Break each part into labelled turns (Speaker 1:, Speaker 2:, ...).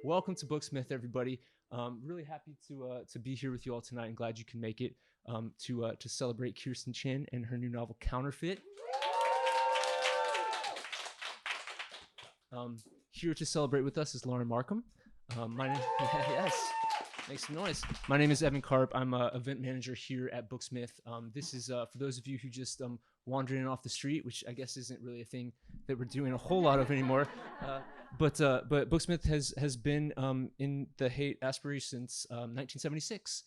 Speaker 1: Welcome to Booksmith, everybody. Really happy to be here with you all tonight, and glad you can make it to celebrate Kirstin Chen and her new novel Counterfeit. Here to celebrate with us is Lauren Markham. Yes, make some noise. My name is Evan Karp. I'm an event manager here at Booksmith. This is for those of you who just wandering off the street, which I guess isn't really a thing that we're doing a whole lot of anymore. But Booksmith has been in the Haight Asbury since 1976.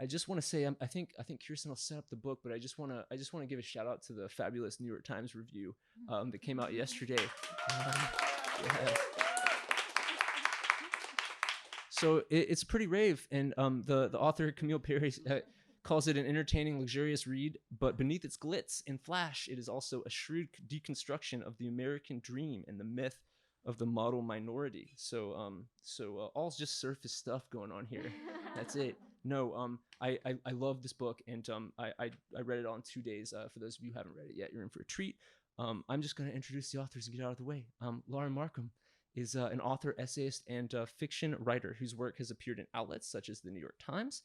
Speaker 1: I just want to say I think Kirstin will set up the book, but I just want to give a shout out to the fabulous New York Times review that came out yesterday. Yeah. So it's pretty rave, and the author Camille Perry calls it an entertaining, luxurious read, but beneath its glitz and flash, it is also a shrewd deconstruction of the American dream and the myth of the model minority. So all's just surface stuff going on here. That's it. No, I love this book, and I read it all in 2 days. For those of you who haven't read it yet, you're in for a treat. I'm just going to introduce the authors and get out of the way. Lauren Markham is an author, essayist, and fiction writer whose work has appeared in outlets such as the New York Times,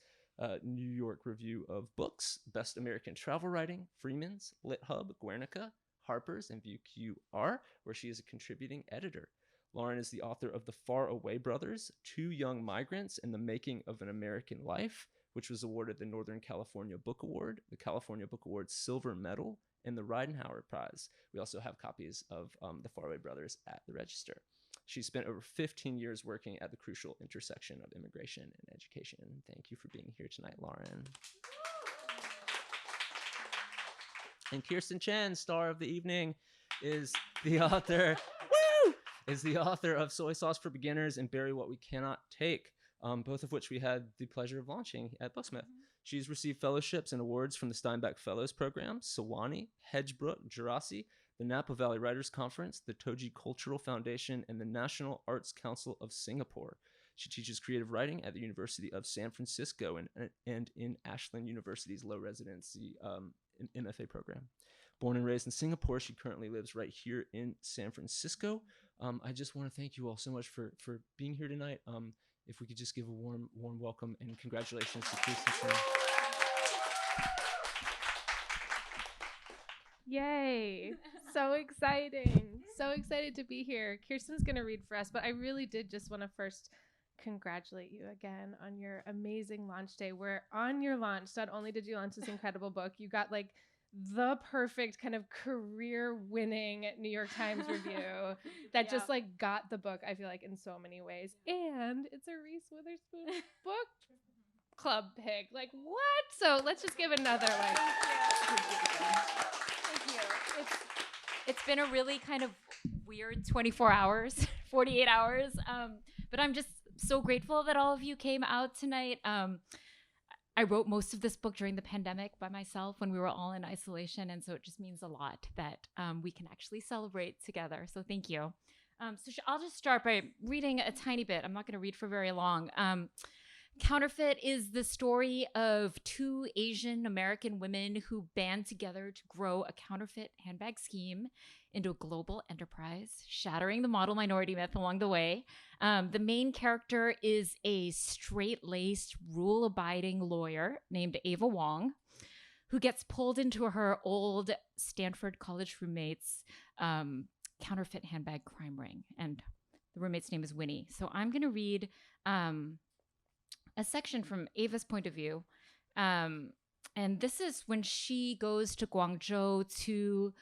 Speaker 1: New York Review of Books, Best American Travel Writing, Freeman's, Lit Hub, Guernica, Harper's, and VQR, where she is a contributing editor. Lauren is the author of The Far Away Brothers, Two Young Migrants, and the Making of an American Life, which was awarded the Northern California Book Award, the California Book Award's Silver Medal, and the Ridenhour Prize. We also have copies of The Far Away Brothers at the Register. She spent over 15 years working at the crucial intersection of immigration and education. Thank you for being here tonight, Lauren. And Kirstin Chen, star of the evening, is the author of Soy Sauce for Beginners and Bury What We Cannot Take, both of which we had the pleasure of launching at Booksmith. She's received fellowships and awards from the Steinbeck Fellows Program, Sewanee, Hedgebrook, Gerasi, the Napa Valley Writers Conference, the Toji Cultural Foundation, and the National Arts Council of Singapore. She teaches creative writing at the University of San Francisco and in Ashland University's low residency MFA program. Born and raised in Singapore, she currently lives right here in San Francisco. I just want to thank you all so much for being here tonight. If we could just give a warm welcome and congratulations to Kirstin Chen.
Speaker 2: Yay. So exciting. So excited to be here. Kirstin's going to read for us, but I really did just want to first congratulate you again on your amazing launch day, where on your launch, not only did you launch this incredible book, you got like the perfect kind of career-winning New York Times review that just like got the book, I feel like, in so many ways. And it's a Reese Witherspoon book club pick. Like, what? So let's just give another like.
Speaker 3: Thank you. It's been a really kind of weird 24 hours, 48 hours. But I'm just so grateful that all of you came out tonight. I wrote most of this book during the pandemic by myself when we were all in isolation. And so it just means a lot that we can actually celebrate together. So thank you. I'll just start by reading a tiny bit. I'm not going to read for very long. Counterfeit is the story of two Asian American women who band together to grow a counterfeit handbag scheme into a global enterprise, shattering the model minority myth along the way. The main character is a straight-laced, rule-abiding lawyer named Ava Wong, who gets pulled into her old Stanford college roommate's counterfeit handbag crime ring. And the roommate's name is Winnie. So I'm going to read a section from Ava's point of view. And this is when she goes to Guangzhou to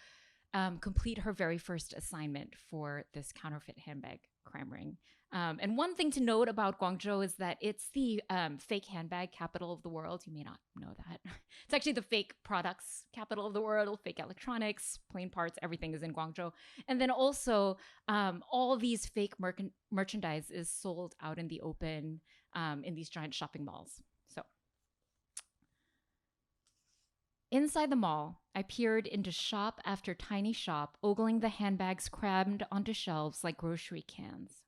Speaker 3: complete her very first assignment for this counterfeit handbag crime ring. And one thing to note about Guangzhou is that it's the fake handbag capital of the world. You may not know that. It's actually the fake products capital of the world, fake electronics, plane parts, everything is in Guangzhou. And then also all these fake merchandise is sold out in the open in these giant shopping malls. So inside the mall, I peered into shop after tiny shop, ogling the handbags crammed onto shelves like grocery cans.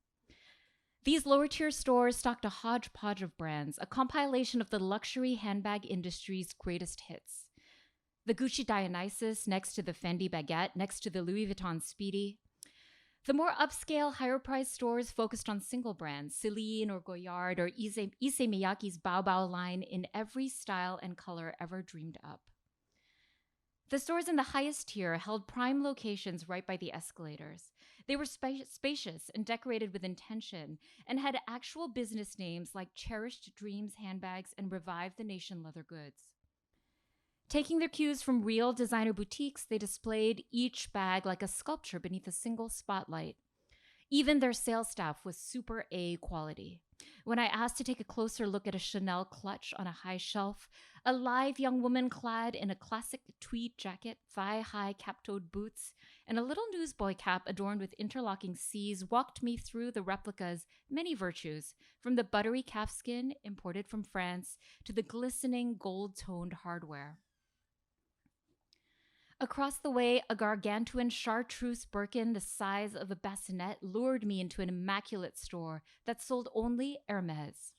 Speaker 3: These lower-tier stores stocked a hodgepodge of brands, a compilation of the luxury handbag industry's greatest hits. The Gucci Dionysus next to the Fendi Baguette, next to the Louis Vuitton Speedy. The more upscale, higher-priced stores focused on single brands, Celine or Goyard or Issey Miyake's Bao Bao line in every style and color ever dreamed up. The stores in the highest tier held prime locations right by the escalators. They were spacious and decorated with intention and had actual business names like Cherished Dreams Handbags and Revive the Nation Leather Goods. Taking their cues from real designer boutiques, they displayed each bag like a sculpture beneath a single spotlight. Even their sales staff was super A quality. When I asked to take a closer look at a Chanel clutch on a high shelf, a lithe young woman clad in a classic tweed jacket, thigh-high cap-toed boots, and a little newsboy cap adorned with interlocking C's walked me through the replica's many virtues, from the buttery calfskin imported from France to the glistening gold-toned hardware. Across the way, a gargantuan chartreuse Birkin the size of a bassinet lured me into an immaculate store that sold only Hermes.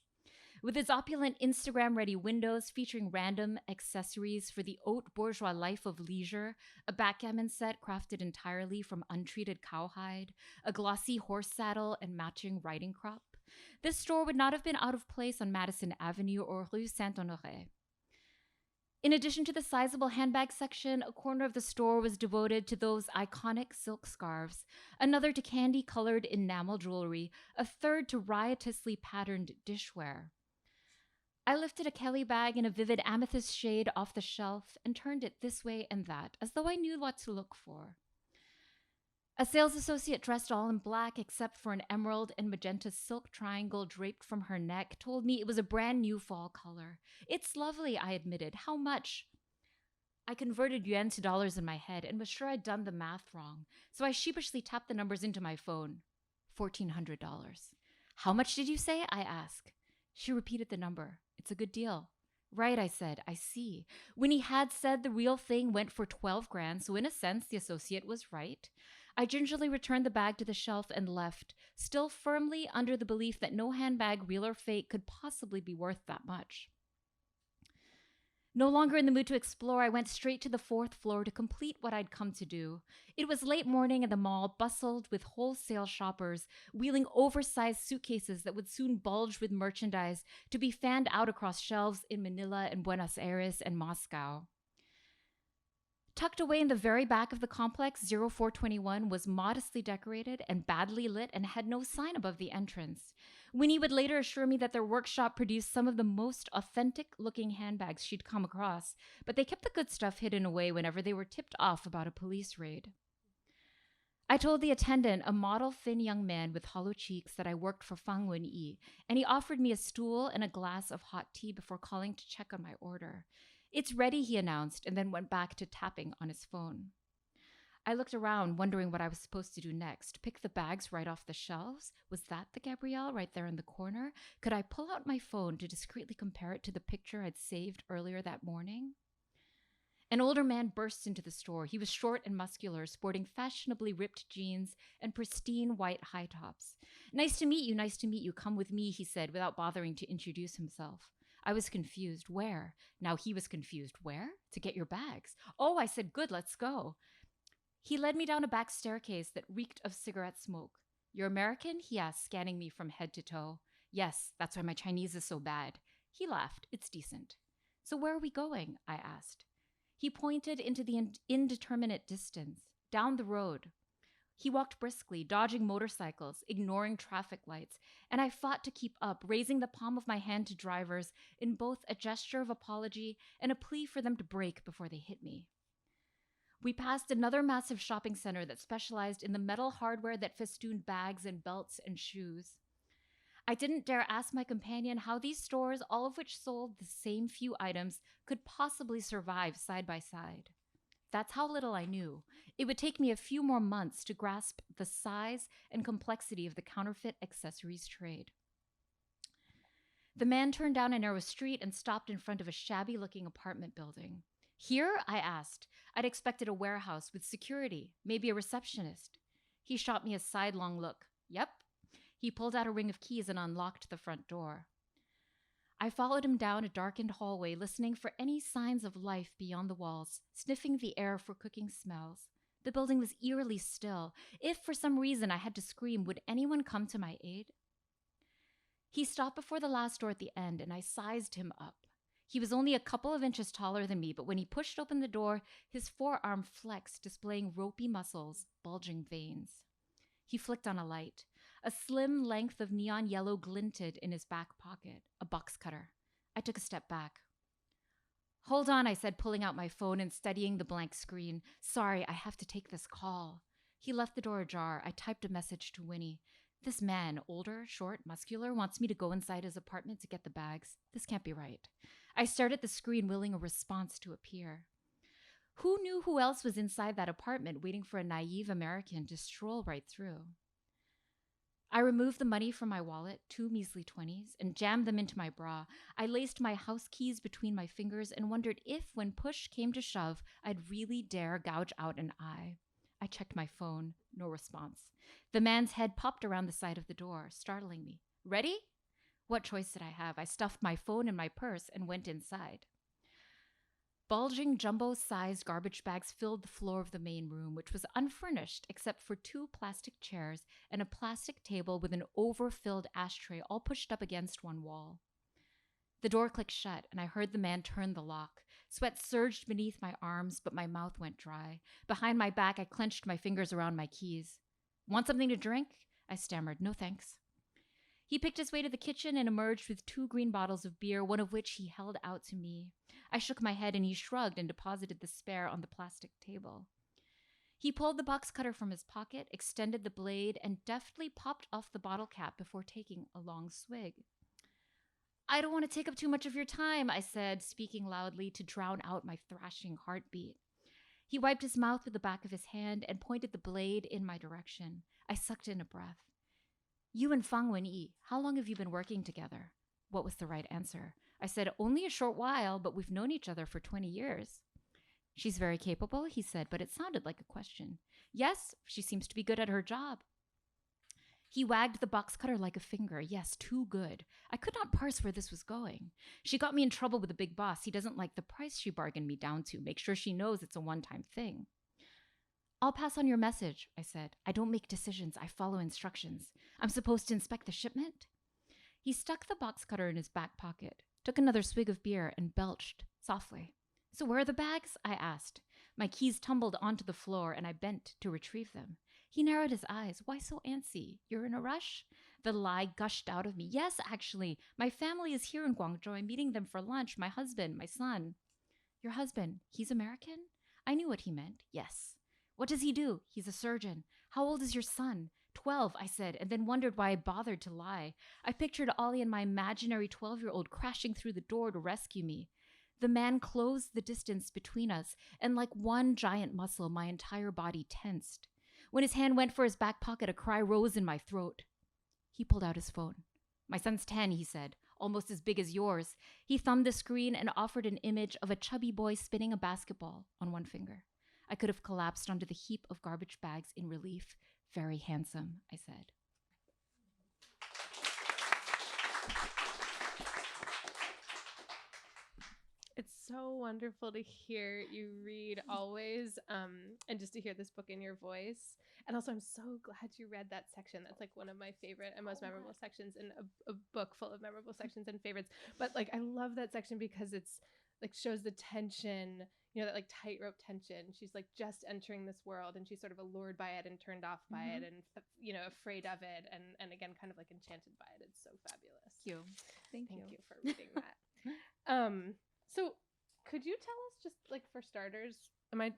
Speaker 3: With its opulent Instagram-ready windows featuring random accessories for the haute bourgeois life of leisure, a backgammon set crafted entirely from untreated cowhide, a glossy horse saddle, and matching riding crop, this store would not have been out of place on Madison Avenue or Rue Saint-Honoré. In addition to the sizable handbag section, a corner of the store was devoted to those iconic silk scarves, another to candy-colored enamel jewelry, a third to riotously patterned dishware. I lifted a Kelly bag in a vivid amethyst shade off the shelf and turned it this way and that, as though I knew what to look for. A sales associate dressed all in black except for an emerald and magenta silk triangle draped from her neck told me it was a brand new fall color. It's lovely, I admitted. How much? I converted yuan to dollars in my head and was sure I'd done the math wrong, so I sheepishly tapped the numbers into my phone. $1,400. How much did you say? I asked. She repeated the number. It's a good deal. Right, I said. I see. Winnie had said the real thing went for 12 grand, so in a sense, the associate was right. I gingerly returned the bag to the shelf and left, still firmly under the belief that no handbag, real or fake, could possibly be worth that much. No longer in the mood to explore, I went straight to the 4th floor to complete what I'd come to do. It was late morning and the mall bustled with wholesale shoppers, wheeling oversized suitcases that would soon bulge with merchandise to be fanned out across shelves in Manila and Buenos Aires and Moscow. Tucked away in the very back of the complex, 0421 was modestly decorated and badly lit and had no sign above the entrance. Winnie would later assure me that their workshop produced some of the most authentic-looking handbags she'd come across, but they kept the good stuff hidden away whenever they were tipped off about a police raid. I told the attendant, a model thin young man with hollow cheeks, that I worked for Fang Wen-yi, and he offered me a stool and a glass of hot tea before calling to check on my order. It's ready, he announced, and then went back to tapping on his phone. I looked around, wondering what I was supposed to do next. Pick the bags right off the shelves? Was that the Gabrielle right there in the corner? Could I pull out my phone to discreetly compare it to the picture I'd saved earlier that morning? An older man burst into the store. He was short and muscular, sporting fashionably ripped jeans and pristine white high tops. Nice to meet you. Come with me, he said, without bothering to introduce himself. I was confused. Where? Now he was confused. Where? To get your bags. Oh, I said, good, let's go. He led me down a back staircase that reeked of cigarette smoke. You're American? He asked, scanning me from head to toe. Yes, that's why my Chinese is so bad. He laughed. It's decent. So where are we going? I asked. He pointed into the indeterminate distance, down the road. He walked briskly, dodging motorcycles, ignoring traffic lights, and I fought to keep up, raising the palm of my hand to drivers in both a gesture of apology and a plea for them to brake before they hit me. We passed another massive shopping center that specialized in the metal hardware that festooned bags and belts and shoes. I didn't dare ask my companion how these stores, all of which sold the same few items, could possibly survive side by side. That's how little I knew. It would take me a few more months to grasp the size and complexity of the counterfeit accessories trade. The man turned down a narrow street and stopped in front of a shabby-looking apartment building. Here? I asked. I'd expected a warehouse with security, maybe a receptionist. He shot me a sidelong look. Yep. He pulled out a ring of keys and unlocked the front door. I followed him down a darkened hallway, listening for any signs of life beyond the walls, sniffing the air for cooking smells. The building was eerily still. If for some reason I had to scream, would anyone come to my aid? He stopped before the last door at the end, and I sized him up. He was only a couple of inches taller than me, but when he pushed open the door, his forearm flexed, displaying ropey muscles, bulging veins. He flicked on a light. A slim length of neon yellow glinted in his back pocket, a box cutter. I took a step back. Hold on, I said, pulling out my phone and studying the blank screen. Sorry, I have to take this call. He left the door ajar. I typed a message to Winnie. This man, older, short, muscular, wants me to go inside his apartment to get the bags. This can't be right. I stared at the screen, willing a response to appear. Who knew who else was inside that apartment waiting for a naive American to stroll right through? I removed the money from my wallet, 2 measly 20s, and jammed them into my bra. I laced my house keys between my fingers and wondered if, when push came to shove, I'd really dare gouge out an eye. I checked my phone. No response. The man's head popped around the side of the door, startling me. Ready? What choice did I have? I stuffed my phone in my purse and went inside. Bulging jumbo-sized garbage bags filled the floor of the main room, which was unfurnished except for 2 plastic chairs and a plastic table with an overfilled ashtray all pushed up against one wall. The door clicked shut, and I heard the man turn the lock. Sweat surged beneath my arms, but my mouth went dry. Behind my back, I clenched my fingers around my keys. Want something to drink? I stammered. No thanks. He picked his way to the kitchen and emerged with 2 green bottles of beer, one of which he held out to me. I shook my head and he shrugged and deposited the spare on the plastic table. He pulled the box cutter from his pocket, extended the blade, and deftly popped off the bottle cap before taking a long swig. I don't want to take up too much of your time, I said, speaking loudly to drown out my thrashing heartbeat. He wiped his mouth with the back of his hand and pointed the blade in my direction. I sucked in a breath. You and Fang Wenyi, how long have you been working together? What was the right answer? I said, only a short while, but we've known each other for 20 years. She's very capable, he said, but it sounded like a question. Yes, she seems to be good at her job. He wagged the box cutter like a finger. Yes, too good. I could not parse where this was going. She got me in trouble with the big boss. He doesn't like the price she bargained me down to. Make sure she knows it's a one-time thing. I'll pass on your message, I said. I don't make decisions. I follow instructions. I'm supposed to inspect the shipment? He stuck the box cutter in his back pocket, took another swig of beer, and belched softly. So where are the bags? I asked. My keys tumbled onto the floor, and I bent to retrieve them. He narrowed his eyes. Why so antsy? You're in a rush? The lie gushed out of me. Yes, actually. My family is here in Guangzhou. I'm meeting them for lunch. My husband, my son. Your husband, he's American? I knew what he meant. Yes. What does he do? He's a surgeon. How old is your son? 12, I said, and then wondered why I bothered to lie. I pictured Ollie and my imaginary 12-year-old crashing through the door to rescue me. The man closed the distance between us, and like one giant muscle, my entire body tensed. When his hand went for his back pocket, a cry rose in my throat. He pulled out his phone. My son's 10, he said, almost as big as yours. He thumbed the screen and offered an image of a chubby boy spinning a basketball on one finger. I could have collapsed onto the heap of garbage bags in relief. Very handsome, I said.
Speaker 2: It's so wonderful to hear you read always, and just to hear this book in your voice. And also, I'm so glad you read that section. That's like one of my favorite and most memorable sections in a book full of memorable sections and favorites. But like, I love that section because it's like shows the tension, that like tightrope tension. She's like just entering this world, and she's sort of allured by it and turned off by it, and afraid of it, and again, kind of like enchanted by it. It's so fabulous.
Speaker 3: Thank you.
Speaker 2: Thank you for reading that. So could you tell us, just like for starters, am I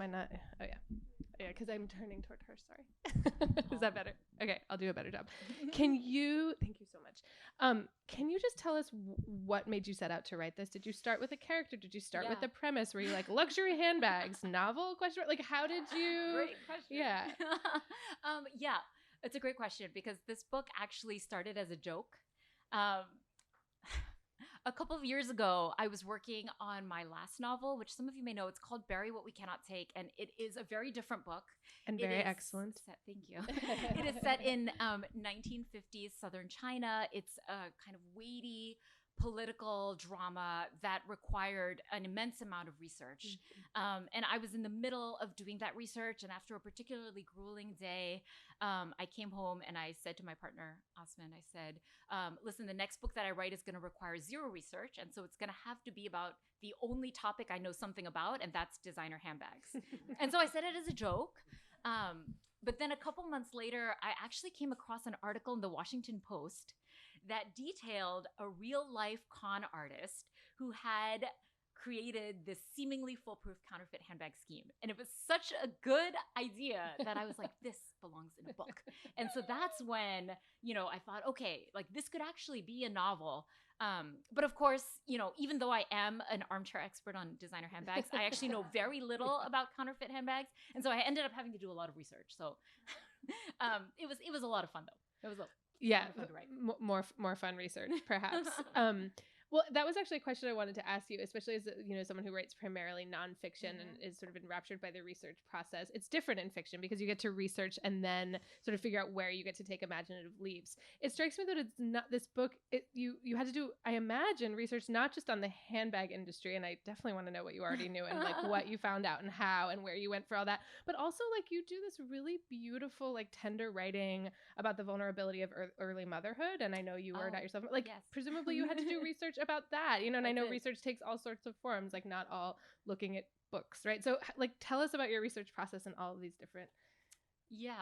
Speaker 2: not? Oh yeah, because I'm turning toward her. Sorry. Is that better? Okay, I'll do a better job. Thank you so much. Can you just tell us what made you set out to write this? Did you start with a character? Did you start with a premise? Were you like luxury handbags, novel? Question mark? Like, how did you?
Speaker 3: Great question.
Speaker 2: Yeah.
Speaker 3: Yeah, it's a great question because this book actually started as a joke. A couple of years ago, I was working on my last novel, which some of you may know. It's called Bury What We Cannot Take, and it is a very different book.
Speaker 2: And very excellent.
Speaker 3: Thank you. It is set in 1950s southern China. It's kind of weighty, political drama that required an immense amount of research. And I was in the middle of doing that research. And after a particularly grueling day, I came home and I said to my partner, Osman, I said, listen, the next book that I write is going to require zero research. And so it's going to have to be about the only topic I know something about, and that's designer handbags. And so I said it as a joke. But then a couple months later, I actually came across an article in the Washington Post that detailed a real life con artist who had created this seemingly foolproof counterfeit handbag scheme. And it was such a good idea that I was like, this belongs in a book. And so that's when, I thought, okay, like this could actually be a novel. But of course, even though I am an armchair expert on designer handbags, I actually know very little about counterfeit handbags. And so I ended up having to do a lot of research. So it was a lot of fun though. It was a lot of fun to write.
Speaker 2: More fun research, perhaps. Well, that was actually a question I wanted to ask you, especially as someone who writes primarily nonfiction and is sort of enraptured by the research process. It's different in fiction because you get to research and then sort of figure out where you get to take imaginative leaps. It strikes me that it's not this book. You had to do, I imagine, research not just on the handbag industry, and I definitely want to know what you already knew and like what you found out and how and where you went for all that, but also like you do this really beautiful, like tender writing about the vulnerability of early motherhood. And I know you were not yourself, like yes. Presumably you had to do research about that, and I know research takes all sorts of forms, like not all looking at books, right? So like tell us about your research process in all of these different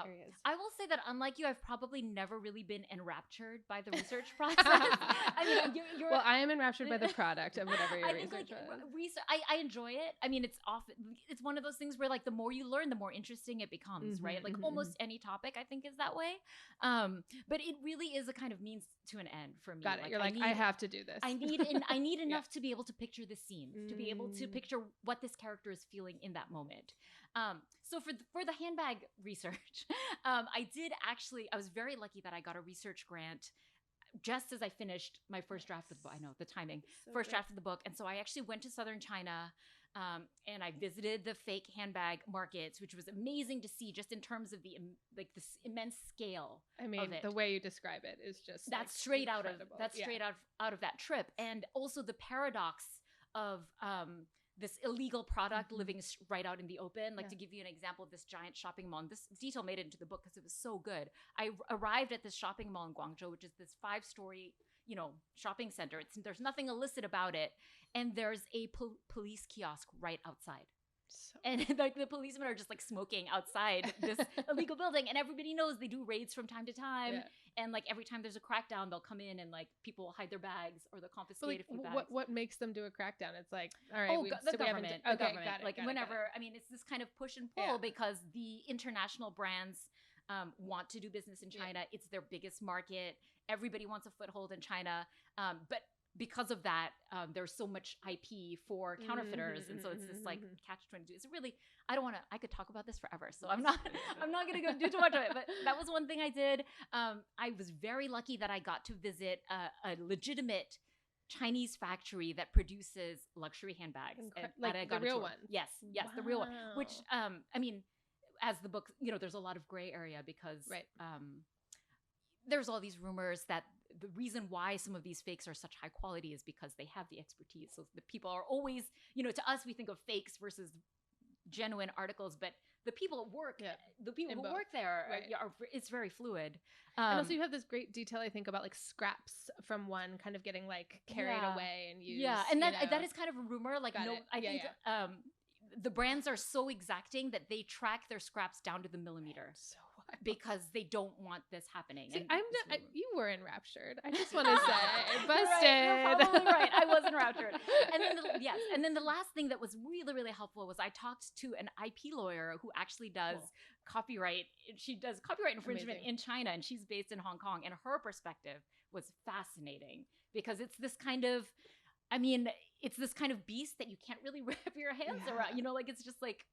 Speaker 2: areas.
Speaker 3: I will say that unlike you, I've probably never really been enraptured by the research process. I mean,
Speaker 2: well, I am enraptured by the product of whatever your research is.
Speaker 3: I enjoy it. I mean, it's one of those things where like the more you learn, the more interesting it becomes, right? Like almost any topic I think is that way. But it really is a kind of means to an end for me.
Speaker 2: Got it. You're like, I have to do this.
Speaker 3: I need enough to be able to picture the scene, to be able to picture what this character is feeling in that moment. So for the handbag research, I was very lucky that I got a research grant just as I finished my first draft of the book. I know the timing, draft of the book. And so I actually went to southern China and I visited the fake handbag markets, which was amazing to see just in terms of this immense scale.
Speaker 2: I mean, the way you describe it is just
Speaker 3: that's straight out of that trip. And also the paradox of this illegal product living right out in the open. Like to give you an example of this giant shopping mall, and this detail made it into the book because it was so good. I arrived at this shopping mall in Guangzhou, which is this 5-story, shopping center. There's nothing illicit about it. And there's a police kiosk right outside. And like the policemen are just like smoking outside this illegal building, and everybody knows they do raids from time to time. And like every time there's a crackdown, they'll come in and like people will hide their bags or they'll confiscate a few bags.
Speaker 2: What makes them do a crackdown? It's like, all right,
Speaker 3: the government. Got it. Like whenever, I mean, it's this kind of push and pull because the international brands want to do business in China. It's their biggest market. Everybody wants a foothold in China. But because of that, there's so much IP for counterfeiters, and so it's this like catch-22. It's really, I could talk about this forever, so I'm not going to go do too much of it. But that was one thing I did. I was very lucky that I got to visit a legitimate Chinese factory that produces luxury handbags.
Speaker 2: Like the real one.
Speaker 3: Yes, the real one. Which, I mean, as the book, there's a lot of gray area because there's all these rumors that the reason why some of these fakes are such high quality is because they have the expertise. So the people are always, to us, we think of fakes versus genuine articles, but the people at work, the people who work there, it's very fluid.
Speaker 2: And also you have this great detail, I think, about like scraps from one kind of getting like carried away and used.
Speaker 3: Yeah, and that is kind of a rumor. Like, I think the brands are so exacting that they track their scraps down to the millimeter. So because they don't want this happening.
Speaker 2: See, you were enraptured. I just want to say, busted.
Speaker 3: You're probably right. I was enraptured. And then the last thing that was really, really helpful was I talked to an IP lawyer who actually does copyright. She does copyright infringement in China, and she's based in Hong Kong. And her perspective was fascinating because it's this kind of, it's this kind of beast that you can't really wrap your hands around. Like it's just like,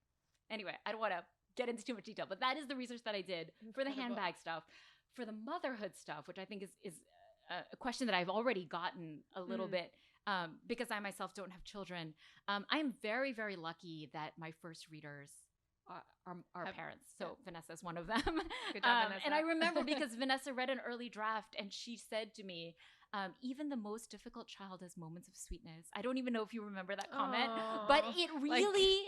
Speaker 3: anyway, I don't want to get into too much detail, but that is the research that I did for the handbag stuff. For the motherhood stuff, which I think is a question that I've already gotten a little bit because I myself don't have children. I'm very, very lucky that my first readers our
Speaker 2: Have-
Speaker 3: parents. So
Speaker 2: yeah.
Speaker 3: Vanessa is one of them.
Speaker 2: Good job, Vanessa.
Speaker 3: And I remember because Vanessa read an early draft and she said to me, even the most difficult child has moments of sweetness. I don't even know if you remember that comment, but
Speaker 2: Aw.
Speaker 3: it really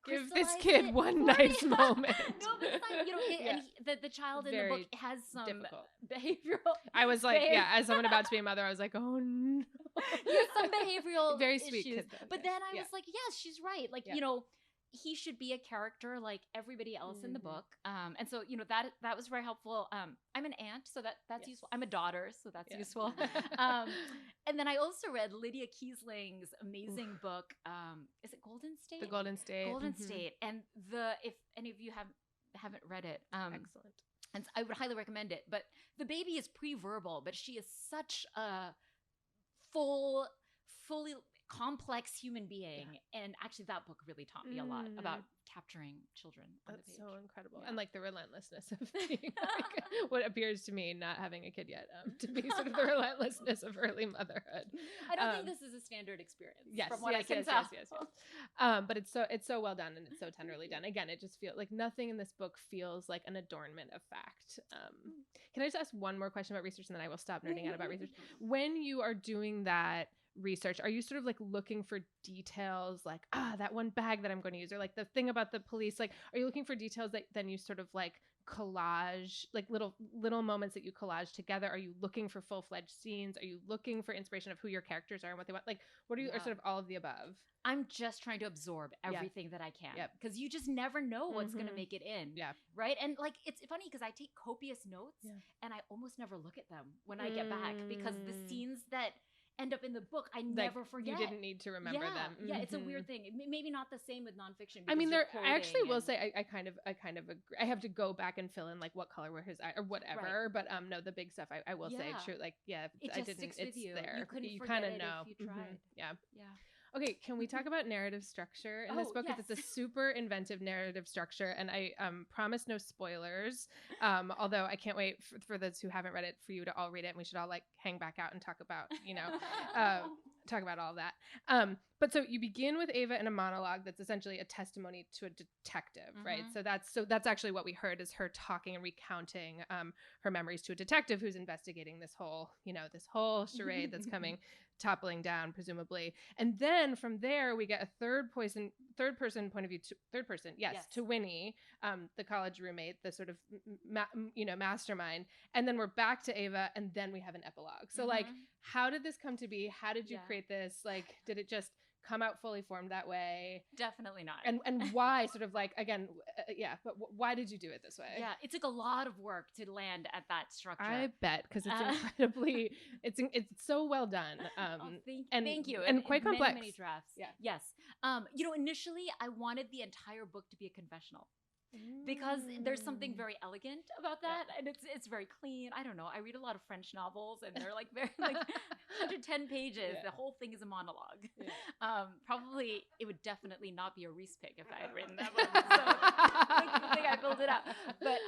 Speaker 2: Give this
Speaker 3: crystallized
Speaker 2: kid
Speaker 3: it
Speaker 2: one
Speaker 3: for me.
Speaker 2: nice moment.
Speaker 3: No, but it's like,
Speaker 2: Yeah.
Speaker 3: and the child in the
Speaker 2: Very
Speaker 3: book has some
Speaker 2: difficult.
Speaker 3: behavioral.
Speaker 2: I was like,
Speaker 3: behav-
Speaker 2: as someone about to be a mother, I was like, oh no.
Speaker 3: He has some behavioral
Speaker 2: Very sweet
Speaker 3: issues.
Speaker 2: kid, though,
Speaker 3: But
Speaker 2: yes.
Speaker 3: then I
Speaker 2: Yeah.
Speaker 3: was like, yes, she's right. Like,
Speaker 2: Yeah.
Speaker 3: he should be a character like everybody else in the
Speaker 2: Mhm.
Speaker 3: book. And so, that was very helpful. I'm an aunt, so that's
Speaker 2: Yes.
Speaker 3: useful. I'm a daughter, so that's
Speaker 2: Yeah.
Speaker 3: useful. And then I also read Lydia Kiesling's amazing book. Is it Golden State?
Speaker 2: The Golden State.
Speaker 3: Golden
Speaker 2: Mhm.
Speaker 3: State. And if any of you haven't read it,
Speaker 2: Excellent.
Speaker 3: and I would highly recommend it. But the baby is pre-verbal, but she is such a fully complex human being. And actually that book really taught me a lot about capturing children on
Speaker 2: That's
Speaker 3: the page.
Speaker 2: so incredible.
Speaker 3: Yeah.
Speaker 2: And like the relentlessness of being like, what appears to me, not having a kid yet, to be sort of the relentlessness of early motherhood.
Speaker 3: I don't think this is a standard experience.
Speaker 2: Yes,
Speaker 3: from what I can
Speaker 2: yes,
Speaker 3: tell.
Speaker 2: yes. But it's so well done and it's so tenderly done. Again, it just feels like nothing in this book feels like an adornment of fact. Can I just ask one more question about research and then I will stop nerding out about research? When you are doing that research, are you sort of like looking for details like that one bag that I'm going to use, or like the thing about the police, like are you looking for details that then you sort of like collage, like little moments that you collage together? Are you looking for full-fledged scenes? Are you looking for inspiration of who your characters are and what they want? Like what are you, or sort of all of the above?
Speaker 3: I'm just trying to absorb everything that I can. Because you just never know what's going to make it in.
Speaker 2: Yeah.
Speaker 3: Right? And like, it's funny because I take copious notes and I almost never look at them when I get back, because the scenes that end up in the book, I never forget.
Speaker 2: You didn't need to remember them.
Speaker 3: Yeah, it's a weird thing. Maybe not the same with nonfiction.
Speaker 2: I mean, I actually will
Speaker 3: and-
Speaker 2: say I kind of agree. I have to go back and fill in like what color were his eyes or whatever.
Speaker 3: Right.
Speaker 2: But no, the big stuff I will say
Speaker 3: Yeah.
Speaker 2: true. Like
Speaker 3: It
Speaker 2: I
Speaker 3: just
Speaker 2: didn't.
Speaker 3: sticks with
Speaker 2: It's
Speaker 3: you.
Speaker 2: there.
Speaker 3: You couldn't
Speaker 2: You
Speaker 3: forget
Speaker 2: kind of
Speaker 3: it
Speaker 2: know.
Speaker 3: if you tried.
Speaker 2: Yeah.
Speaker 3: Yeah.
Speaker 2: Okay, can we talk about narrative structure in this
Speaker 3: Oh,
Speaker 2: book? Because
Speaker 3: yes.
Speaker 2: it's a super inventive narrative structure, and I promise no spoilers. Although I can't wait for those who haven't read it for you to all read it, and we should all like hang back out and talk about talk about all that. But so you begin with Ava in a monologue that's essentially a testimony to a detective, right? So that's actually what we heard, is her talking and recounting her memories to a detective who's investigating this whole charade that's coming toppling down, presumably. And then from there we get a third person point of view to Winnie, the college roommate, the sort of mastermind. And then we're back to Ava, and then we have an epilogue. So like, how did this come to be? How did you create this? Like, did it just come out fully formed that way?
Speaker 3: Definitely not.
Speaker 2: And why, sort of like, again, but why did you do it this way?
Speaker 3: Yeah, it took a lot of work to land at that structure.
Speaker 2: I bet, because it's incredibly, it's so well done.
Speaker 3: Thank you.
Speaker 2: And quite complex.
Speaker 3: Many drafts.
Speaker 2: Yeah.
Speaker 3: Yes. Initially I wanted the entire book to be a confessional, because there's something very elegant about that, and it's very clean. I don't know. I read a lot of French novels, and they're like very like 110 pages.
Speaker 2: Yeah.
Speaker 3: The whole thing is a monologue.
Speaker 2: Yeah.
Speaker 3: Probably it would definitely not be a Reese pick if I had written that book. So I think I filled it out. But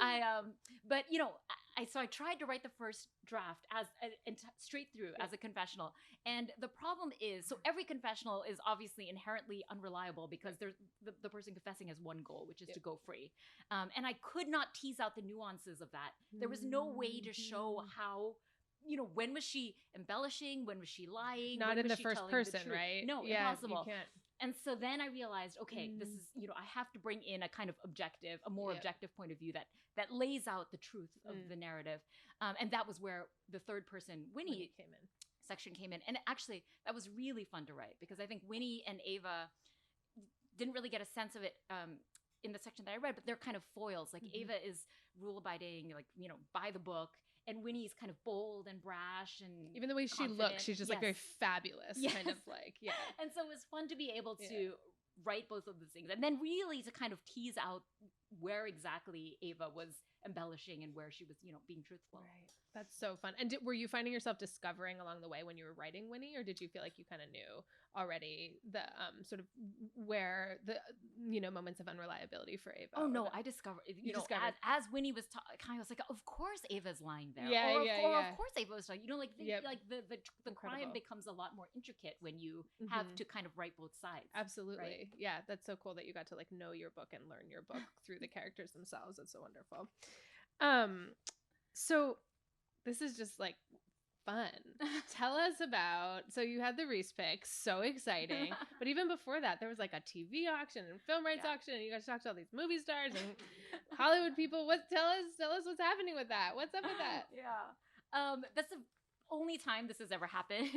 Speaker 3: I tried to write the first draft as straight through as a confessional, and the problem is, so every confessional is obviously inherently unreliable, because there's the person confessing has one goal, which is to go free, and I could not tease out the nuances of that. There was no way to show how. When was she embellishing? When was she lying?
Speaker 2: Not
Speaker 3: when
Speaker 2: in
Speaker 3: was
Speaker 2: the
Speaker 3: she
Speaker 2: first
Speaker 3: telling
Speaker 2: person,
Speaker 3: the truth?
Speaker 2: right?
Speaker 3: No,
Speaker 2: Yeah,
Speaker 3: impossible.
Speaker 2: You can't.
Speaker 3: And so then I realized, okay, this is, I have to bring in a more objective point of view that lays out the truth of the narrative. And that was where the third person, Winnie section came in. And actually, that was really fun to write, because I think Winnie and Ava didn't really get a sense of it in the section that I read, but they're kind of foils. Like Ava is rule-abiding, like, by the book. And Winnie's kind of bold and brash, and
Speaker 2: even the way she looks, she's just like very fabulous, kind of like,
Speaker 3: And so it was fun to be able to write both of those things, and then really to kind of tease out where exactly Ava was embellishing and where she was, being truthful.
Speaker 2: Right. That's so fun. And were you finding yourself discovering along the way when you were writing Winnie, or did you feel like you kind of knew already the sort of where the moments of unreliability for Ava?
Speaker 3: Oh no, I discovered.
Speaker 2: discovered.
Speaker 3: As Winnie was talking, I was like, of course Ava's lying there.
Speaker 2: Yeah,
Speaker 3: or
Speaker 2: yeah.
Speaker 3: of course Ava was lying. The crime
Speaker 2: Incredible.
Speaker 3: becomes a lot more intricate when you have to kind of write both sides.
Speaker 2: Absolutely.
Speaker 3: Right?
Speaker 2: Yeah, that's so cool that you got to like know your book and learn your book through the characters themselves. That's so wonderful. So this is just like fun. Tell us about, so you had the Reese picks, so exciting. But even before that, there was like a TV auction and film rights auction, and you guys talked to all these movie stars and Hollywood people. Tell us what's happening with that. What's up with that?
Speaker 3: Yeah. That's the only time this has ever happened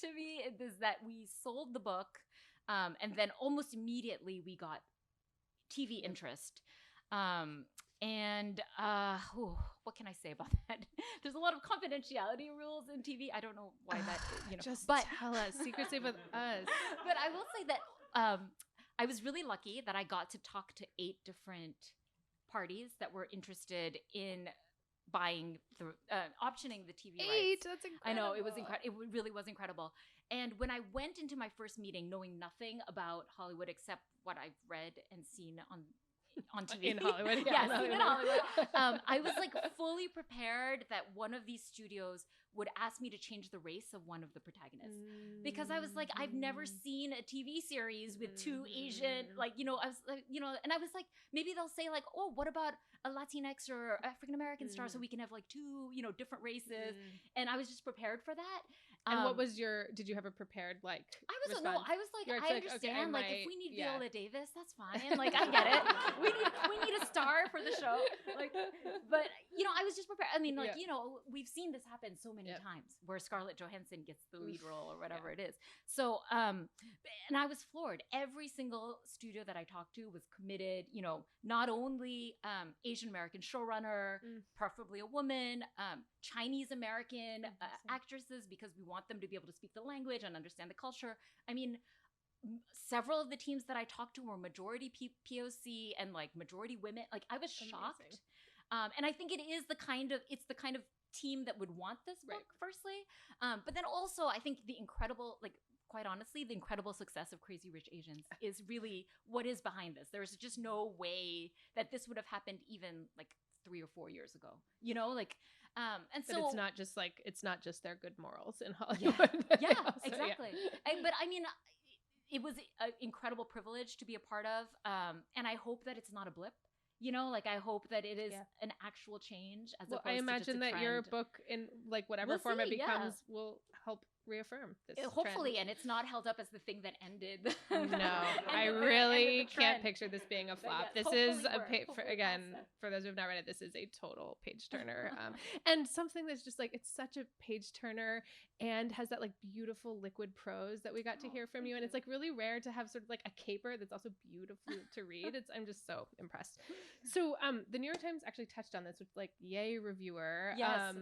Speaker 3: to me, is that we sold the book, and then almost immediately we got TV interest. What can I say about that? There's a lot of confidentiality rules in TV. I don't know why that,
Speaker 2: Just
Speaker 3: but
Speaker 2: tell us. Secret safe with us.
Speaker 3: But I will say that I was really lucky that I got to talk to 8 different parties that were interested in buying optioning the TV rights.
Speaker 2: That's incredible.
Speaker 3: I know, it was incredible. It really was incredible. And when I went into my first meeting knowing nothing about Hollywood except what I've read and seen on TV.
Speaker 2: In Hollywood,
Speaker 3: yes, in Hollywood. I was like fully prepared that one of these studios would ask me to change the race of one of the protagonists, because I was like, I've never seen a TV series with 2 Asian, I was like, and I was like, maybe they'll say like, oh, what about a Latinx or African American star, so we can have like 2, different races. And I was just prepared for that.
Speaker 2: And what was did you have a prepared like response?
Speaker 3: I was like, I understand,
Speaker 2: okay,
Speaker 3: if we need Viola Davis, that's fine. Like, I get it. We need a star for the show. Like, but I was just prepared. I mean, like, we've seen this happen so many times where Scarlett Johansson gets the lead role or whatever it is. So, and I was floored. Every single studio that I talked to was committed, not only Asian American showrunner, preferably a woman, Chinese American actresses, because we want them to be able to speak the language and understand the culture. I mean, several of the teams that I talked to were majority POC and like majority women. Like, I was shocked. And I think it's the kind of team that would want this book, firstly. But then also, I think quite honestly, the incredible success of Crazy Rich Asians is really what is behind this. There's just no way that this would have happened even like 3 or 4 years ago, and
Speaker 2: but
Speaker 3: so
Speaker 2: it's not just their good morals in Hollywood.
Speaker 3: Yeah, exactly. But I mean, it was an incredible privilege to be a part of, and I hope that it's not a blip. I hope that it is an actual change, as opposed to just a trend. I imagine that
Speaker 2: your book, in like whatever form it becomes, will help reaffirm this
Speaker 3: hopefully
Speaker 2: trend.
Speaker 3: And it's not held up as the thing that ended.
Speaker 2: No, I really can't picture this being a flop. This is for those who have not read it, this is a total page turner, and something that's just like, it's such a page turner and has that like beautiful liquid prose that we got to hear from you, and it's like really rare to have sort of like a caper that's also beautiful to read. I'm just so impressed. So the New York Times actually touched on this with like, yay reviewer.
Speaker 3: Yes.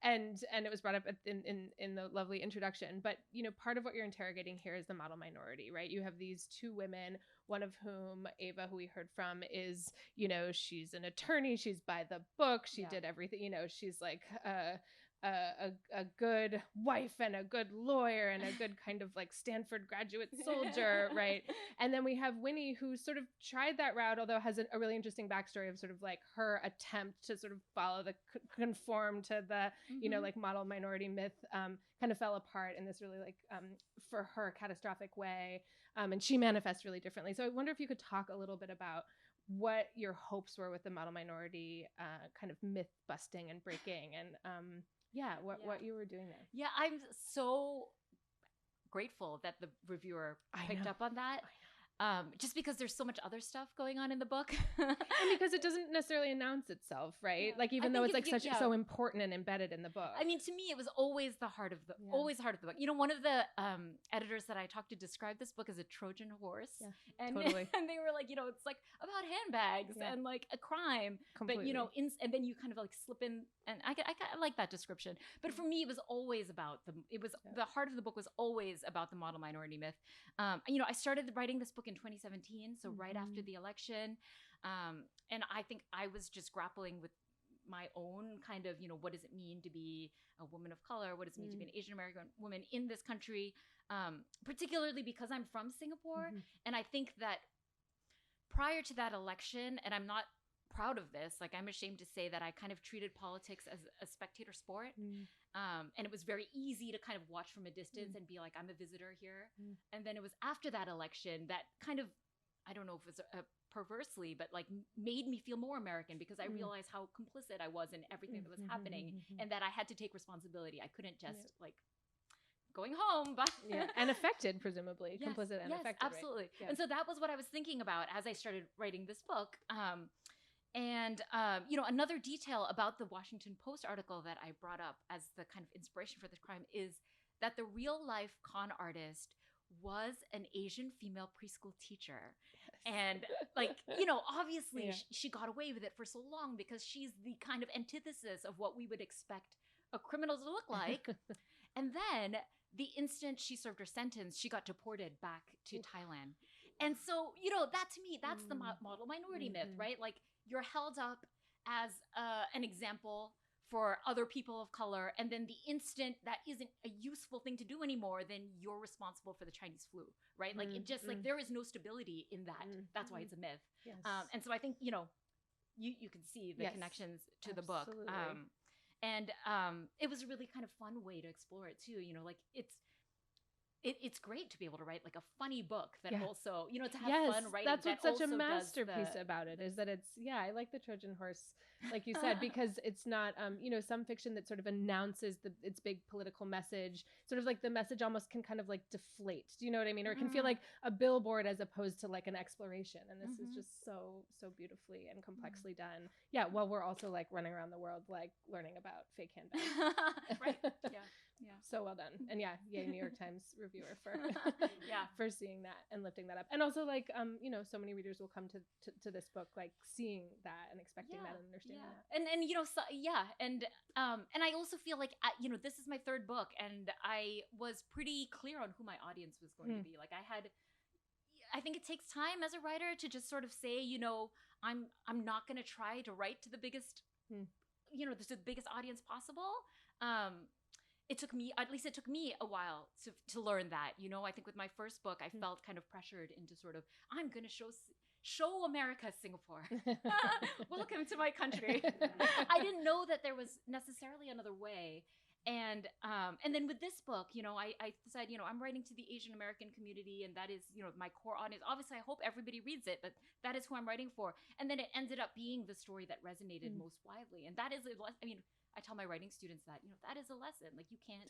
Speaker 2: And it was brought up in the lovely introduction. But part of what you're interrogating here is the model minority, right? You have these 2 women, one of whom, Ava, who we heard from, is she's an attorney, she's by the book, she did everything, she's like a good wife and a good lawyer and a good kind of like Stanford graduate soldier, right? And then we have Winnie, who sort of tried that route, although has a really interesting backstory of sort of like her attempt to sort of follow conform to the like model minority myth, kind of fell apart in this really like for her catastrophic way, and she manifests really differently. So I wonder if you could talk a little bit about what your hopes were with the model minority kind of myth busting and breaking, and what you were doing there.
Speaker 3: Yeah, I'm so grateful that the reviewer picked up on that. Just because there's so much other stuff going on in the book.
Speaker 2: And because it doesn't necessarily announce itself, right?
Speaker 3: Yeah.
Speaker 2: Like, even though it's like so important and embedded in the book.
Speaker 3: I mean, to me, it was always the heart of the book. One of the editors that I talked to described this book as a Trojan horse. Yeah, and,
Speaker 2: totally.
Speaker 3: And they were like, it's like about handbags and like a crime.
Speaker 2: Completely.
Speaker 3: But, and then you kind of like slip in, and I like that description. But for me, it was always about the heart of the book was always about the model minority myth. I started writing this book in 2017, so right after the election, and I think I was just grappling with my own kind of, what does it mean to be a woman of color? What does it mean to be an Asian American woman in this country? Particularly because I'm from Singapore. And I think that prior to that election, and I'm not proud of this, like I'm ashamed to say that I kind of treated politics as a spectator sport. And it was very easy to kind of watch from a distance and be like, I'm a visitor here. And then it was after that election that kind of, I don't know if it was perversely, but like made me feel more American, because I realized how complicit I was in everything that was happening, and that I had to take responsibility. I couldn't just like going home, but
Speaker 2: and affected, presumably complicit and affected.
Speaker 3: Absolutely. Right? And so that was what I was thinking about as I started writing this book. Another detail about the Washington Post article that I brought up as the kind of inspiration for this crime is that the real life con artist was an Asian female preschool teacher. And like, obviously she got away with it for so long because she's the kind of antithesis of what we would expect a criminal to look like. And then the instant she served her sentence, she got deported back to Thailand. And so, that to me, that's the model minority myth, right? Like, you're held up as an example for other people of color, and then the instant that isn't a useful thing to do anymore, then you're responsible for the Chinese flu, right? Like, it just, like, there is no stability in that. That's why it's a myth.
Speaker 2: Yes.
Speaker 3: And so I think, you can see the connections to the book. It was a really kind of fun way to explore it too. Like, it's great to be able to write like a funny book that also, to have fun writing.
Speaker 2: That's what's such a masterpiece about it, is that it's, I like the Trojan horse, like you said, because it's not, some fiction that sort of announces its big political message, sort of like the message almost can kind of like deflate. Do you know what I mean? Or it can feel like a billboard as opposed to like an exploration. And this is just so beautifully and complexly done. Yeah. While we're also like running around the world, like learning about fake handbags.
Speaker 3: Right. Yeah. Yeah.
Speaker 2: So well done. And yay, New York Times reviewer for for seeing that and lifting that up. And also like so many readers will come to this book like seeing that and expecting that and understanding that.
Speaker 3: And I also feel like this is my third book, and I was pretty clear on who my audience was going to be. Like I think it takes time as a writer to just sort of say, I'm not going to try to write to the biggest the biggest audience possible. It took me a while to learn that. I think with my first book, I felt kind of pressured into sort of, I'm going to show America Singapore. Welcome to my country. I didn't know that there was necessarily another way. And then with this book, I decided, I'm writing to the Asian American community, and that is, my core audience. Obviously, I hope everybody reads it, but that is who I'm writing for. And then it ended up being the story that resonated most widely. And that is, I tell my writing students that, that is a lesson. Like, you can't,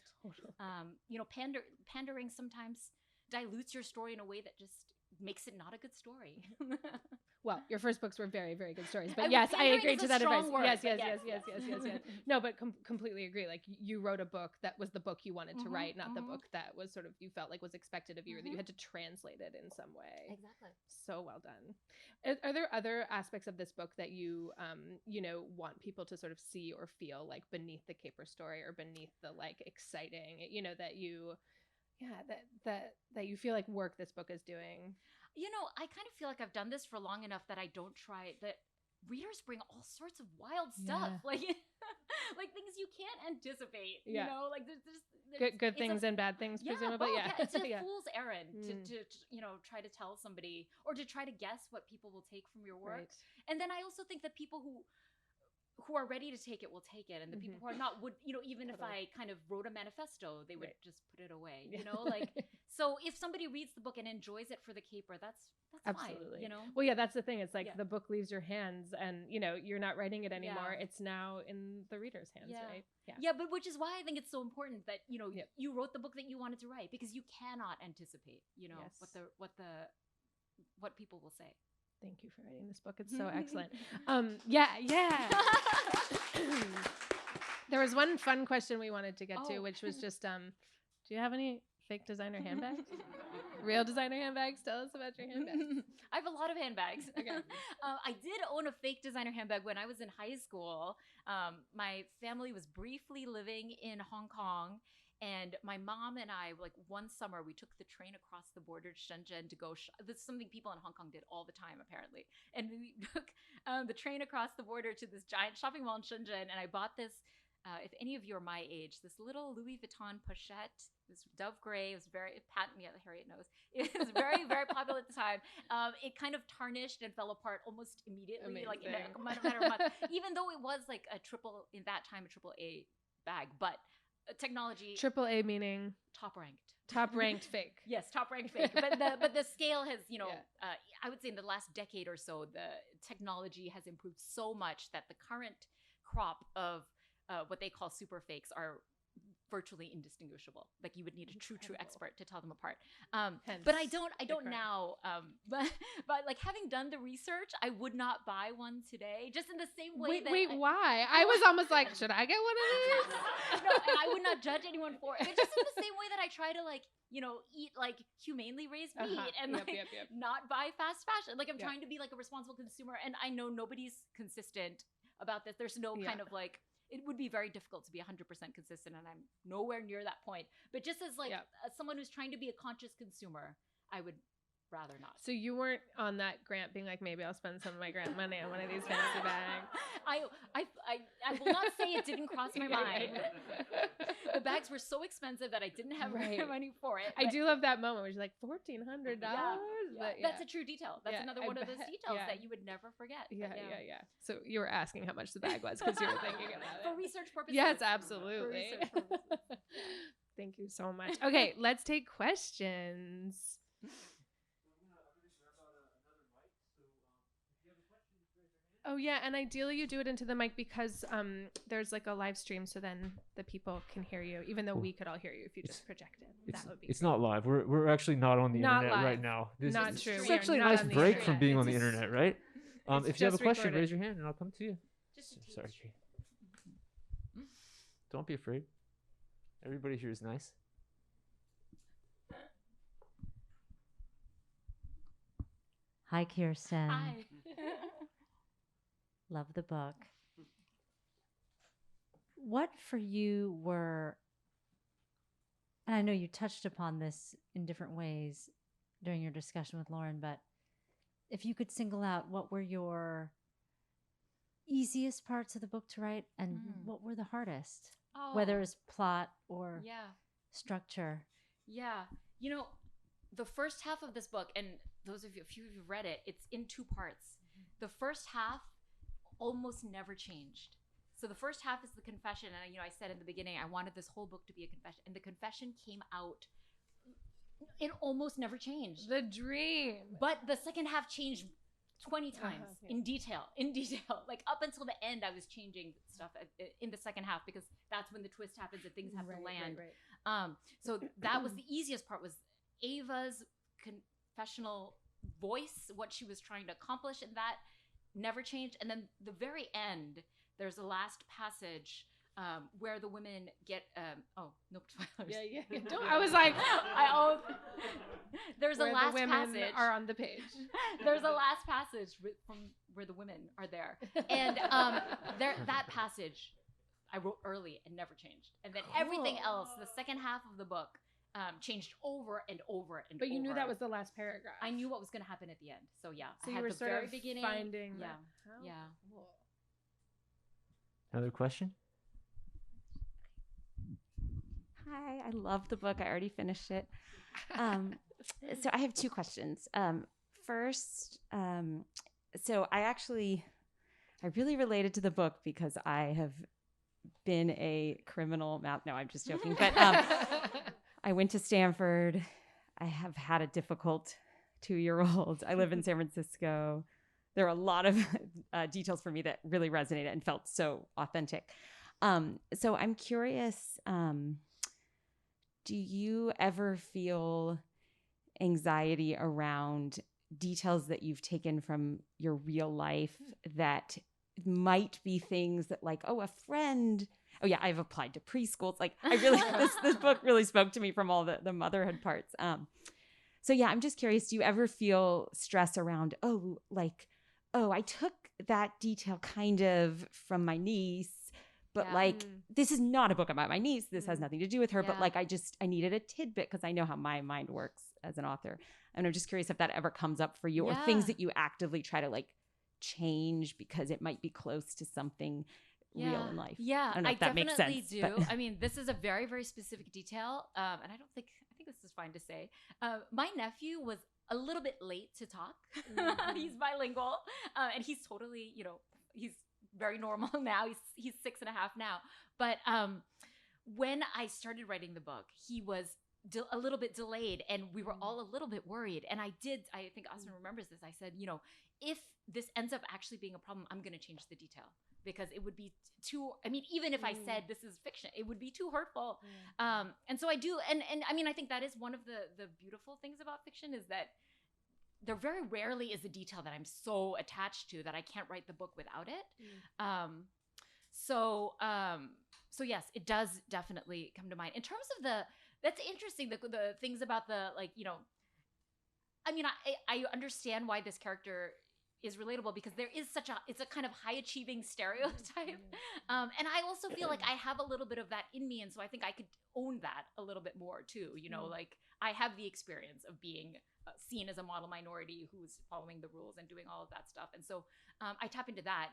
Speaker 3: pandering sometimes dilutes your story in a way that just makes it not a good story.
Speaker 2: Well, your first books were very, very good stories, but yes, I agree to that advice. Yes. No, but completely agree. Like, you wrote a book that was the book you wanted to write, not the book that was sort of, you felt like was expected of you, or that you had to translate it in some way.
Speaker 3: Exactly.
Speaker 2: So well done. Are there other aspects of this book that you, want people to sort of see or feel like beneath the caper story, or beneath the like exciting, that you, that you feel like work this book is doing?
Speaker 3: I kind of feel like I've done this for long enough that I don't try that. Readers bring all sorts of wild stuff, like things you can't anticipate. Like there's
Speaker 2: good things and bad things, presumably.
Speaker 3: It's a fool's errand to try to tell somebody, or to try to guess what people will take from your work. Right. And then I also think that people who are ready to take it will take it, and the people who are not would, even if I kind of wrote a manifesto, they would just put it away. So if somebody reads the book and enjoys it for the caper, that's
Speaker 2: absolutely
Speaker 3: fine.
Speaker 2: Well, yeah, that's the thing. It's like the book leaves your hands, and you're not writing it anymore. It's now in the reader's hands, right?
Speaker 3: But which is why I think it's so important that you wrote the book that you wanted to write, because you cannot anticipate what people will say.
Speaker 2: Thank you for writing this book. It's so excellent. There was one fun question we wanted to get to, which was just, do you have any fake designer handbags? Real designer handbags? Tell us about your handbags.
Speaker 3: I have a lot of handbags.
Speaker 2: Okay.
Speaker 3: I did own a fake designer handbag when I was in high school. My family was briefly living in Hong Kong, And my mom and I, like one summer, we took the train across the border to Shenzhen to go. This is something people in Hong Kong did all the time, apparently. And we took the train across the border to this giant shopping mall in Shenzhen. And I bought this, if any of you are my age, this little Louis Vuitton pochette, this dove gray. It was very, patent me, Harriet knows. It was very, very popular at the time. It kind of tarnished and fell apart almost immediately, like in a matter of months, even though it was like a triple A bag. But technology,
Speaker 2: Triple A meaning
Speaker 3: top ranked
Speaker 2: fake.
Speaker 3: Yes, top ranked fake. But the scale has, I would say in the last decade or so, the technology has improved so much that the current crop of what they call super fakes are virtually indistinguishable. Like you would need a true expert to tell them apart. But I don't now. But like having done the research, I would not buy one today. Just in the same way.
Speaker 2: Why? I was almost like, should I get one of these?
Speaker 3: No, and I would not judge anyone for it. It's just in the same way that I try to eat like humanely raised meat and not buy fast fashion. Like I'm trying to be like a responsible consumer, and I know nobody's consistent about this. There's no kind of like. It would be very difficult to be 100% consistent, and I'm nowhere near that point. But just as as someone who's trying to be a conscious consumer, I would rather not.
Speaker 2: So you weren't on that grant being like, maybe I'll spend some of my grant money on one of these fancy bags.
Speaker 3: I will not say it didn't cross my mind. The bags were so expensive that I didn't have money for it.
Speaker 2: I do love that moment where you're like, $1,400.
Speaker 3: That's a true detail. That's another one of those details that you would never forget.
Speaker 2: Yeah. So you were asking how much the bag was because you were thinking about it.
Speaker 3: For research purposes.
Speaker 2: Yes, absolutely. Thank you so much. Okay, let's take questions. Oh yeah, and ideally you do it into the mic because there's like a live stream, so then the people can hear you, even though we could all hear you if you just project it. That would be.
Speaker 1: It's not live. We're actually not on the internet
Speaker 2: live.
Speaker 1: right now.
Speaker 2: Not true.
Speaker 1: It's actually a nice break from being on the internet, right? If you have a question,
Speaker 2: recorded.
Speaker 1: raise your hand and I'll come to you. Sorry, Jay. Don't be afraid. Everybody here is nice.
Speaker 4: Hi, Kirstin.
Speaker 3: Hi.
Speaker 4: Love the book. What for you were, and I know you touched upon this in different ways during your discussion with Lauren, but if you could single out what were your easiest parts of the book to write and what were the hardest, whether it's plot or structure.
Speaker 3: Yeah. The first half of this book, and those of you, if you've read it, it's in two parts. The first half almost never changed. So the first half is the confession, and I said in the beginning I wanted this whole book to be a confession, and the confession came out. It almost never changed.
Speaker 2: The dream.
Speaker 3: But the second half changed 20 times in detail. Like up until the end, I was changing stuff in the second half because that's when the twist happens and things have to land. Right. So that was the easiest part, was Ava's confessional voice, what she was trying to accomplish, and that never changed. And then the very end, there's a last passage where the women get nope.
Speaker 2: Yeah. I was like,
Speaker 3: there's a last passage
Speaker 2: are on the page.
Speaker 3: There's a last passage from where the women are there, and that passage I wrote early and never changed. And then everything else, the second half of the book, changed over and over and over.
Speaker 2: But you knew that was the last paragraph.
Speaker 3: I knew what was going to happen at the end. So yeah,
Speaker 2: so
Speaker 3: I
Speaker 2: you
Speaker 3: had
Speaker 2: were
Speaker 3: the
Speaker 2: sort
Speaker 3: very
Speaker 2: of
Speaker 3: beginning
Speaker 2: finding.
Speaker 3: Yeah.
Speaker 2: Cool.
Speaker 1: Another question?
Speaker 5: Hi, I love the book. I already finished it. So I have two questions. First, so I really related to the book because I have been a criminal mouth. No, I'm just joking. But I went to Stanford. I have had a difficult 2-year-old. I live in San Francisco. There are a lot of details for me that really resonated and felt so authentic. So I'm curious, do you ever feel anxiety around details that you've taken from your real life that might be things that like, a friend, I've applied to preschools. Like I really, this book really spoke to me from all the motherhood parts. So I'm just curious, do you ever feel stress around, I took that detail kind of from my niece, but
Speaker 3: Yeah.
Speaker 5: like this is not a book about my niece. This has nothing to do with her, but
Speaker 3: Yeah.
Speaker 5: like I needed a tidbit because I know how my mind works as an author. And I'm just curious if that ever comes up for you or things that you actively try to like change because it might be close to something real in life.
Speaker 3: Yeah,
Speaker 5: I don't know if that makes
Speaker 3: definitely
Speaker 5: sense.
Speaker 3: do.
Speaker 5: But
Speaker 3: I mean, this is a very, very specific detail, and I think this is fine to say. My nephew was a little bit late to talk. He's bilingual, and he's totally, he's very normal now. He's 6.5 now. But when I started writing the book, he was a little bit delayed, and we were all a little bit worried. And I think Austin remembers this. I said, if this ends up actually being a problem, I'm going to change the detail because it would be too, I mean, even if I said this is fiction, it would be too hurtful. And so I do. And I mean, I think that is one of the beautiful things about fiction is that there very rarely is a detail that I'm so attached to that I can't write the book without it. So yes, it does definitely come to mind. In terms of that's interesting, the things about I mean, I understand why this character is relatable because there is it's a kind of high achieving stereotype. And I also feel like I have a little bit of that in me. And so I think I could own that a little bit more too. Like I have the experience of being seen as a model minority who's following the rules and doing all of that stuff. And so I tap into that,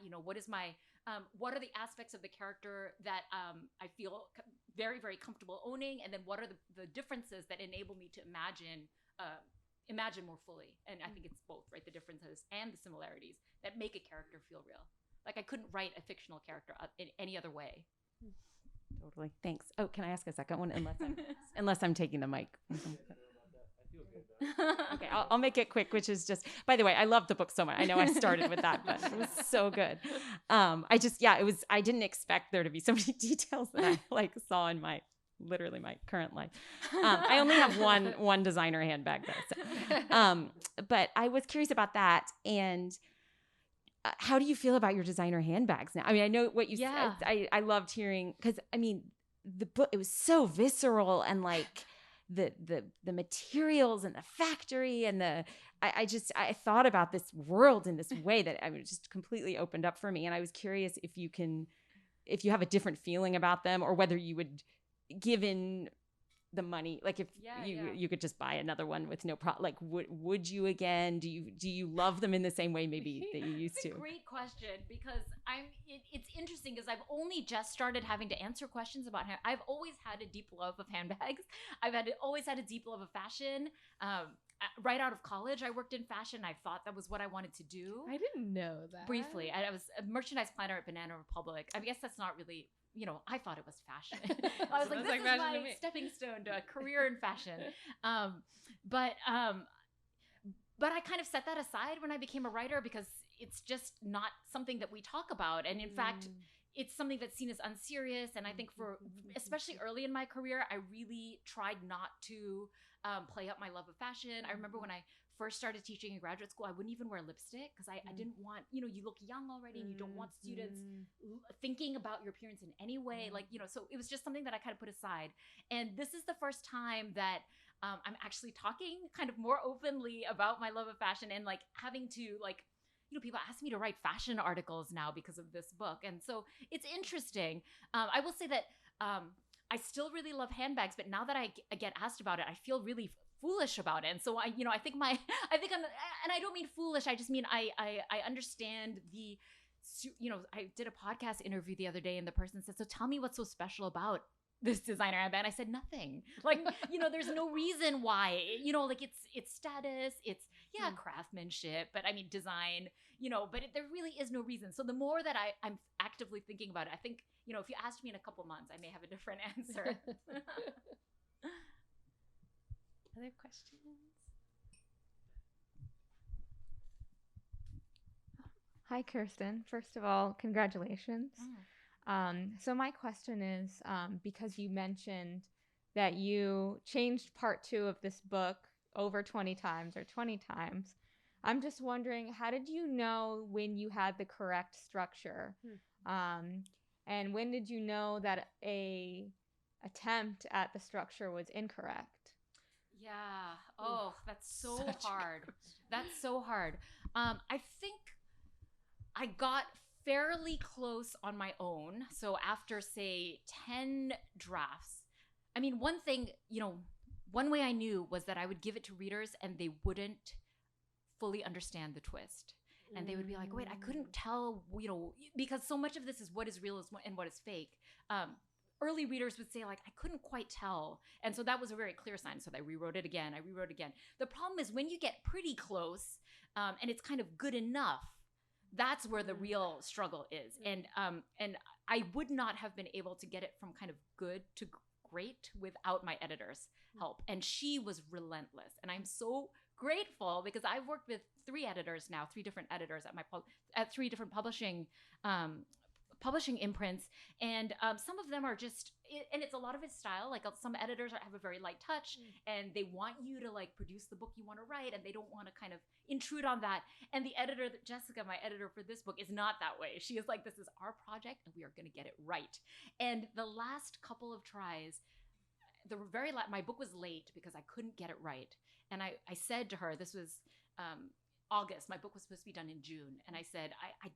Speaker 3: what are the aspects of the character that I feel very, very comfortable owning? And then what are the differences that enable me to imagine more fully? And I think it's both, right? The differences and the similarities that make a character feel real. Like I couldn't write a fictional character in any other way.
Speaker 5: totally. Thanks. Oh, can I ask a second one? Unless I'm taking the mic. Okay, I'll make it quick, which is just, by the way, I love the book so much. I know I started with that, but it was so good. I didn't expect there to be so many details that I like saw in literally my current life. I only have one designer handbag though. So. But I was curious about that. And how do you feel about your designer handbags now? I mean, I know what you said. I loved hearing, because I mean, the book, it was so visceral and like the materials and the factory and I thought about this world in this way that I mean, just completely opened up for me. And I was curious if you have a different feeling about them or whether you would give in the money, like if you could just buy another one with no problem, like would you again? Do you love them in the same way maybe that you used to?
Speaker 3: That's a great question because it's interesting because I've only just started having to answer questions about I've always had a deep love of handbags. Always had a deep love of fashion. Right out of college, I worked in fashion. I thought that was what I wanted to do.
Speaker 2: I didn't know that.
Speaker 3: Briefly, I was a merchandise planner at Banana Republic. I guess that's not really, I thought it was fashion. I was like, this is my stepping stone to a career in fashion. But I kind of set that aside when I became a writer because it's just not something that we talk about. And in fact, it's something that's seen as unserious. And I think especially early in my career, I really tried not to play up my love of fashion. I remember when I first started teaching in graduate school, I wouldn't even wear lipstick because I didn't want, you look young already and you don't want students thinking about your appearance in any way. So it was just something that I kind of put aside. And this is the first time that I'm actually talking kind of more openly about my love of fashion and like having to people ask me to write fashion articles now because of this book. And so it's interesting. I will say that I still really love handbags, but now that I get asked about it, I feel really foolish about it. And so I think I'm, and I don't mean foolish. I just mean I understand I did a podcast interview the other day and the person said, so tell me what's so special about this designer handbag. I said, nothing. There's no reason why, it's status, it's craftsmanship, but I mean, design, but there really is no reason. So the more that I'm actively thinking about it, I think, if you asked me in a couple months, I may have a different answer.
Speaker 2: Other questions?
Speaker 6: Hi, Kirstin. First of all, congratulations. So my question is, because you mentioned that you changed part 2 of this book over 20 times or 20 times, I'm just wondering, how did you know when you had the correct structure? And when did you know that a attempt at the structure was incorrect?
Speaker 3: Yeah. Oh, that's so hard. That's so hard. I think I got fairly close on my own. So after, say, 10 drafts, I mean, one thing, one way I knew was that I would give it to readers and they wouldn't fully understand the twist. And they would be like, wait, I couldn't tell, because so much of this is what is real and what is fake. Early readers would say, like, I couldn't quite tell. And so that was a very clear sign. So I rewrote it again. The problem is when you get pretty close and it's kind of good enough, that's where the real struggle is. And I would not have been able to get it from kind of good to great without my editor's help. And she was relentless. And I'm so grateful because I've worked with 3 editors now, 3 different editors at 3 different publishing imprints, and some of them are just, and it's a lot of his style. Like some editors have a very light touch, and they want you to like produce the book you want to write, and they don't want to kind of intrude on that. And the editor, Jessica, my editor for this book, is not that way. She is like, this is our project, and we are going to get it right. And the last couple of tries, my book was late because I couldn't get it right. And I said to her, this was August. My book was supposed to be done in June. And I said, I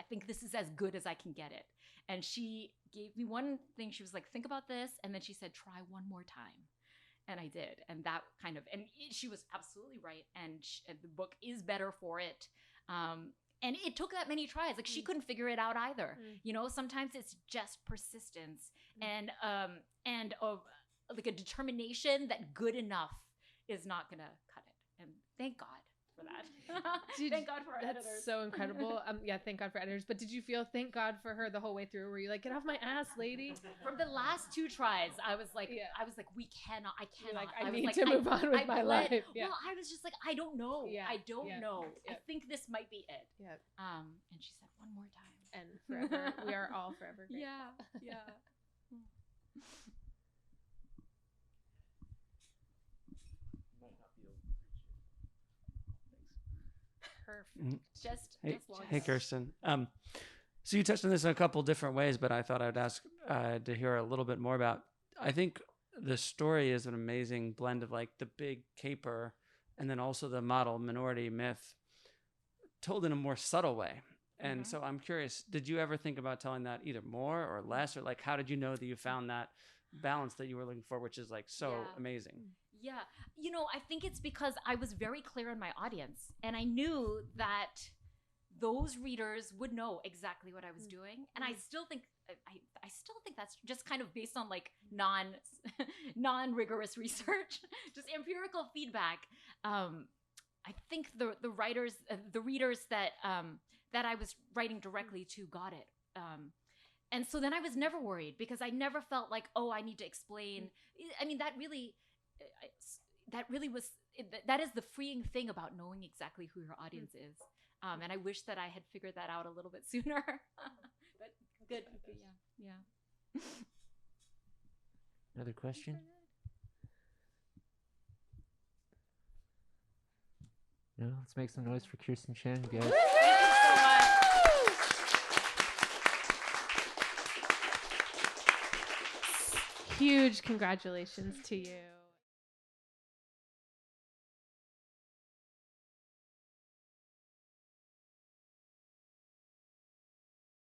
Speaker 3: think this is as good as I can get it. And she gave me one thing. She was like, think about this. And then she said, try one more time. And I did. And that kind of, she was absolutely right. And the book is better for it. And it took that many tries. Like she couldn't figure it out either. Sometimes it's just persistence and like a determination that good enough is not going to cut it. And thank God for that. Thank God for our editors.
Speaker 2: That's so incredible. Yeah, thank God for editors. But did you feel thank God for her the whole way through? Were you like, get off my ass, lady?
Speaker 3: From the last 2 tries, I was like, I cannot.
Speaker 2: Like, I need to move on with my life. Yeah.
Speaker 3: Well, I was just like, I don't know.
Speaker 2: Yeah.
Speaker 3: I don't know.
Speaker 2: Yeah.
Speaker 3: I think this might be it.
Speaker 2: Yeah.
Speaker 3: And she said one more time.
Speaker 2: And forever, we are all forever grateful.
Speaker 3: Yeah.
Speaker 2: Perfect.
Speaker 3: Just long
Speaker 7: Hey,
Speaker 3: enough.
Speaker 7: Kirstin. So you touched on this in a couple different ways, but I thought I'd ask to hear a little bit more about. I think the story is an amazing blend of like the big caper and then also the model minority myth told in a more subtle way. And so I'm curious, did you ever think about telling that either more or less, or like how did you know that you found that balance that you were looking for, which is like so amazing?
Speaker 3: Yeah. I think it's because I was very clear on my audience and I knew that those readers would know exactly what I was doing. And I still think that's just kind of based on like non-rigorous research, just empirical feedback. I think the writers, the readers that I was writing directly to got it. And so then I was never worried because I never felt like, oh, I need to explain. I mean, that really was, that is the freeing thing about knowing exactly who your audience is. And I wish that I had figured that out a little bit sooner. But good. Yeah.
Speaker 1: Another question? No, let's make some noise for Kirstin Chen, guys.
Speaker 3: Thank you so much.
Speaker 2: Huge congratulations to you.